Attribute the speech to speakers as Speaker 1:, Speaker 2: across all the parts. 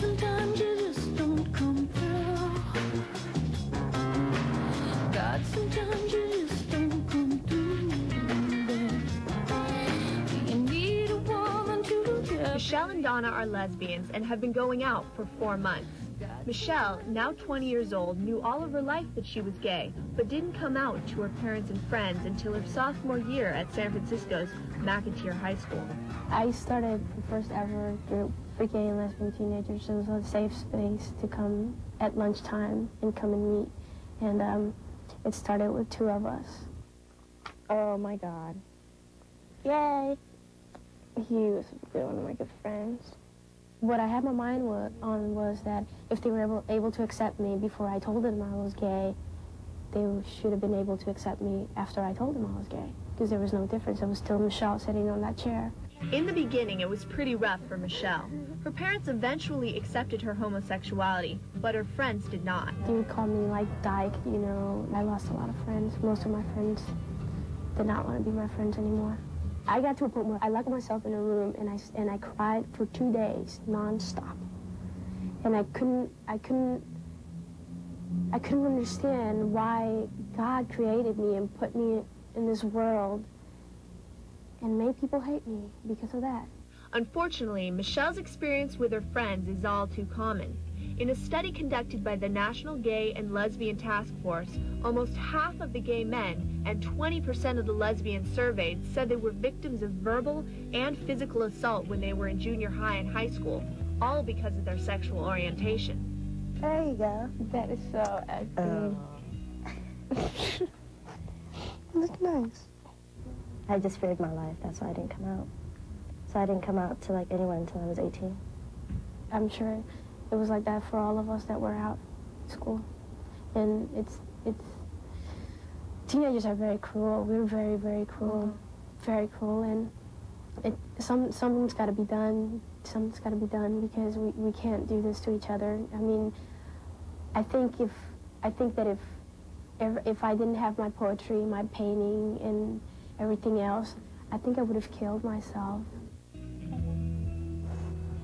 Speaker 1: Sometimes you just don't come through. God, sometimes you just don't come through. You need a woman to get.
Speaker 2: Michelle and Donna are lesbians and have been going out for 4 months. Michelle, now 20 years old, knew all of her life that she was gay, but didn't come out to her parents and friends until her sophomore year at San Francisco's McAteer High School.
Speaker 3: I started the first ever group for gay and lesbian teenagers. It was a safe space to come at lunchtime and come and meet. And it started with 2 of us. Oh my God. Yay! He was one of my good friends. What I had my mind on was that if they were able to accept me before I told them I was gay, they should have been able to accept me after I told them I was gay, because there was no difference. I was still Michelle sitting on that chair.
Speaker 2: In the beginning, it was pretty rough for Michelle. Her parents eventually accepted her homosexuality, but her friends did not.
Speaker 3: They would call me like dyke, you know. I lost a lot of friends. Most of my friends did not want to be my friends anymore. I got to a point where I locked myself in a room and I cried for 2 days nonstop. And I couldn't understand why God created me and put me in this world and made people hate me because of that.
Speaker 2: Unfortunately, Michelle's experience with her friends is all too common. In a study conducted by the National Gay and Lesbian Task Force, almost half of the gay men and 20% of the lesbians surveyed said they were victims of verbal and physical assault when they were in junior high and high school, all because of their sexual orientation.
Speaker 3: There you go. That is so ugly. Look nice.
Speaker 4: I just feared my life. That's why I didn't come out. So I didn't come out to like anyone until I was 18.
Speaker 3: I'm sure it was like that for all of us that were out at school. And it's teenagers are very cruel. We're very, very cruel. Very cruel. And something's got to be done. Something's got to be done because we can't do this to each other. I mean, I think that if I didn't have my poetry, my painting, and everything else, I think I would have killed myself.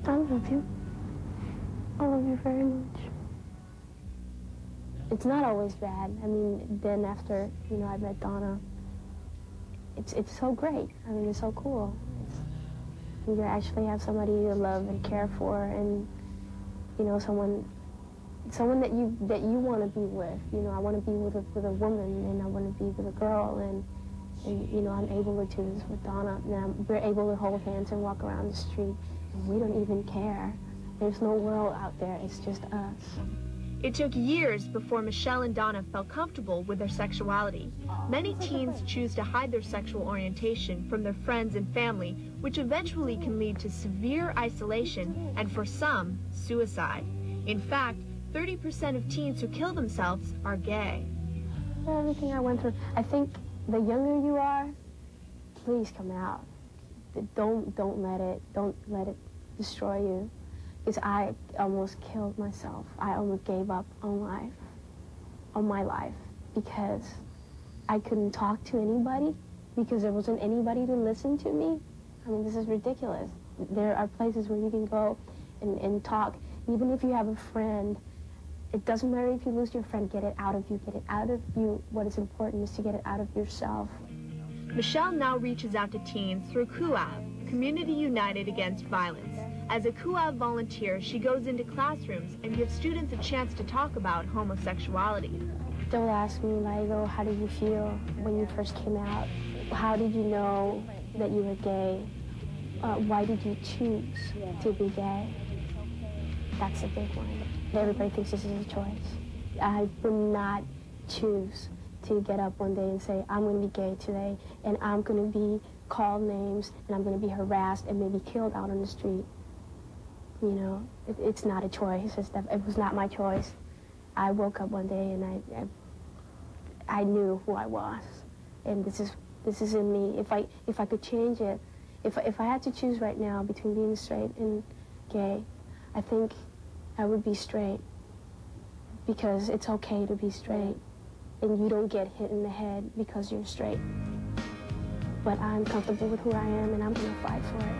Speaker 3: I love you. I love you very much. It's not always bad. I mean, then after, you know, I met Donna, it's so great. I mean, it's so cool. You actually have somebody to love and care for, and, you know, someone that you want to be with. You know, I want to be with a woman, and I want to be with a girl, and you know, I'm able to do this with Donna. And we're able to hold hands and walk around the street, and we don't even care. There's no world out there. It's just us.
Speaker 2: It took years before Michelle and Donna felt comfortable with their sexuality. Many teens choose to hide their sexual orientation from their friends and family, which eventually can lead to severe isolation and, for some, suicide. In fact, 30% of teens who kill themselves are gay.
Speaker 3: Everything I went through, I think the younger you are, please come out. Don't let it destroy you. Because I almost killed myself. I almost gave up on my life, because I couldn't talk to anybody, because there wasn't anybody to listen to me. I mean, this is ridiculous. There are places where you can go and talk. Even if you have a friend, it doesn't matter if you lose your friend, get it out of you. Get it out of you. What is important is to get it out of yourself.
Speaker 2: Michelle now reaches out to teens through CUAV, Community United Against Violence. As a CUAV volunteer, she goes into classrooms and gives students a chance to talk about homosexuality.
Speaker 3: They'll ask me, like, oh, how did you feel when you first came out? How did you know that you were gay? Why did you choose to be gay? That's a big one. Everybody thinks this is a choice. I would not choose to get up one day and say, I'm going to be gay today, and I'm going to be called names, and I'm going to be harassed and maybe killed out on the street. You know, it's not a choice. It was not my choice. I woke up one day and I knew who I was, and this is in me. If I could change it, if I had to choose right now between being straight and gay, I think I would be straight, because it's okay to be straight, and you don't get hit in the head because you're straight. But I'm comfortable with who I am, and I'm gonna fight for it.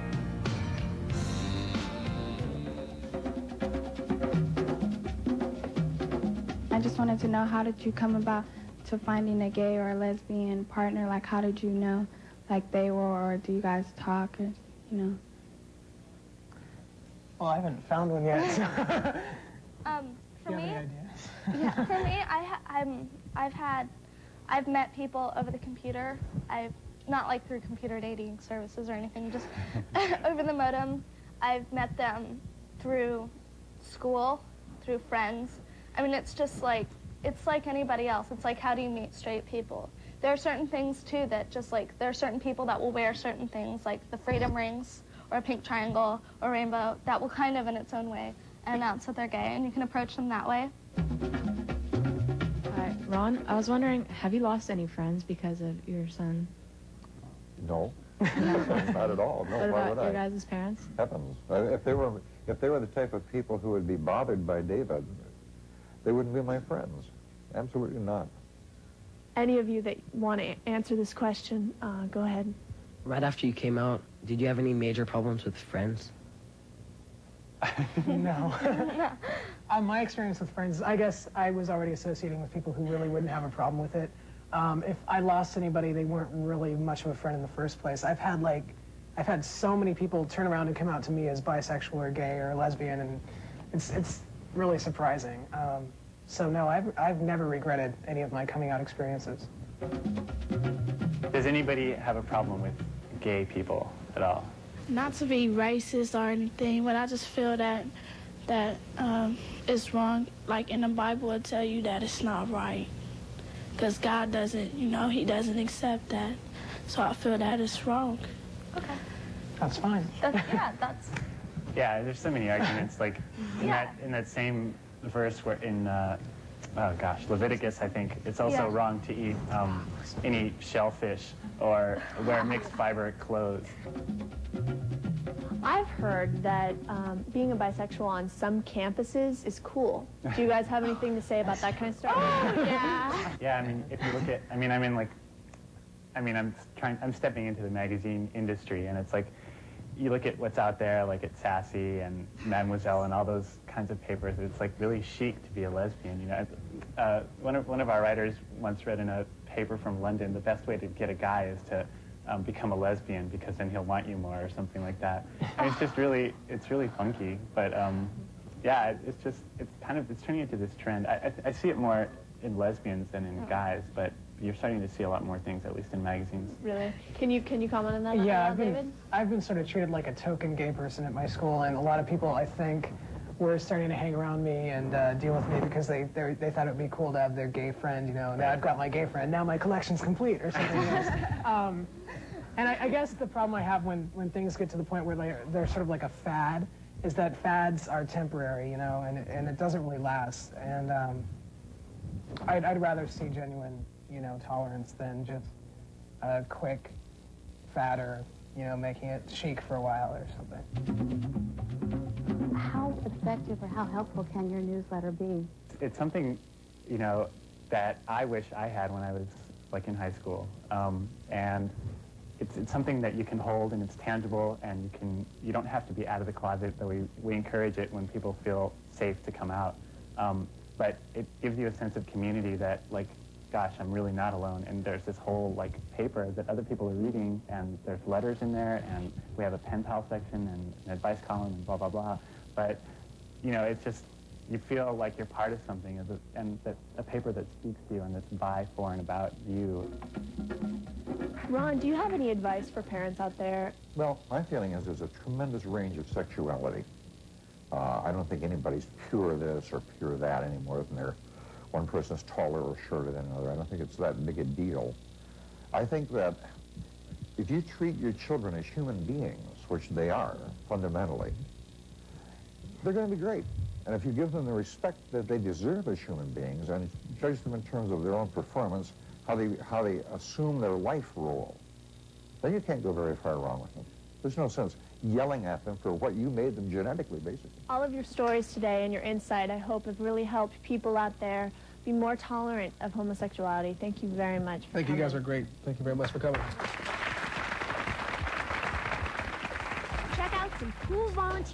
Speaker 5: just wanted to know, how did you come about to finding a gay or a lesbian partner? Like, how did you know, like, they were, or do you guys talk, or, you know?
Speaker 6: Well, I haven't found one yet. So.
Speaker 7: For
Speaker 6: Do you
Speaker 7: me,
Speaker 6: have any ideas?
Speaker 7: yeah, for me, I've met people over the computer. Not like through computer dating services or anything, just over the modem. I've met them through school, through friends. I mean, it's just like, it's like anybody else. It's like, how do you meet straight people? There are certain things, too, that just like, there are certain people that will wear certain things, like the freedom rings, or a pink triangle, or rainbow, that will kind of, in its own way, announce that they're gay, and you can approach them that way.
Speaker 8: Hi, Ron, I was wondering, have you lost any friends because of your son?
Speaker 9: No, not at all. No,
Speaker 8: What
Speaker 9: why
Speaker 8: about
Speaker 9: would
Speaker 8: your
Speaker 9: I?
Speaker 8: guys' parents?
Speaker 9: Heavens. If they were the type of people who would be bothered by David, they wouldn't be my friends. Absolutely not.
Speaker 2: Any of you that want to answer this question, go ahead.
Speaker 10: Right after you came out, did you have any major problems with friends?
Speaker 6: No. My experience with friends, I guess I was already associating with people who really wouldn't have a problem with it. If I lost anybody, they weren't really much of a friend in the first place. I've had so many people turn around and come out to me as bisexual or gay or lesbian, and it's really surprising. So no, I've never regretted any of my coming out experiences.
Speaker 11: Does anybody have a problem with gay people at all?
Speaker 1: Not to be racist or anything, but I just feel that it's wrong. Like in the Bible, it tell you that it's not right, because God doesn't, you know, He doesn't accept that. So I feel that it's wrong.
Speaker 7: Okay.
Speaker 6: That's fine.
Speaker 7: That's.
Speaker 11: Yeah, there's so many arguments. Like in that same verse where in Leviticus, I think it's also wrong to eat any shellfish or wear mixed fiber clothes.
Speaker 2: I've heard that being a bisexual on some campuses is cool. Do you guys have anything to say about that kind of stuff? Oh, yeah.
Speaker 11: Yeah, I mean, if you look at, I'm stepping into the magazine industry, and it's like, you look at what's out there, like at Sassy and Mademoiselle and all those kinds of papers, it's like really chic to be a lesbian, you know. One of our writers once read in a paper from London, the best way to get a guy is to become a lesbian, because then he'll want you more, or something like that. And it's just really, it's really funky, but yeah, it's turning into this trend. I see it more in lesbians than in guys, but you're starting to see a lot more things, at least in magazines.
Speaker 2: Really? Can you comment on that?
Speaker 6: Yeah,
Speaker 2: David?
Speaker 6: I've been sort of treated like a token gay person at my school, and a lot of people, I think, were starting to hang around me and deal with me because they thought it would be cool to have their gay friend, you know. Now I've got my gay friend, now my collection's complete, or something else. And I guess the problem I have when things get to the point where they're sort of like a fad is that fads are temporary, you know, and it doesn't really last. And I'd rather see genuine, you know, tolerance than just a quick fad, or, you know, making it chic for a while or something.
Speaker 12: How effective or how helpful can your newsletter be?
Speaker 11: It's something, you know, that I wish I had when I was like in high school, and it's something that you can hold, and it's tangible, and you don't have to be out of the closet. Though we encourage it when people feel safe to come out, but it gives you a sense of community that, like, gosh, I'm really not alone, and there's this whole like paper that other people are reading, and there's letters in there, and we have a pen pal section and an advice column and blah blah blah. But you know, it's just, you feel like you're part of something, and that a paper that speaks to you and that's by, for, and about you.
Speaker 2: Ron, do you have any advice for parents out there?
Speaker 9: Well, my feeling is there's a tremendous range of sexuality. I don't think anybody's pure this or pure that anymore than one person's taller or shorter than another. I don't think it's that big a deal. I think that if you treat your children as human beings, which they are fundamentally, they're going to be great. And if you give them the respect that they deserve as human beings and judge them in terms of their own performance, how they assume their life role, then you can't go very far wrong with them. There's no sense yelling at them for what you made them genetically, basically.
Speaker 2: All of your stories today and your insight, I hope, have really helped people out there be more tolerant of homosexuality. Thank you very much for coming.
Speaker 6: You guys are great. Thank you very much for coming.
Speaker 2: Check out some cool volunteers.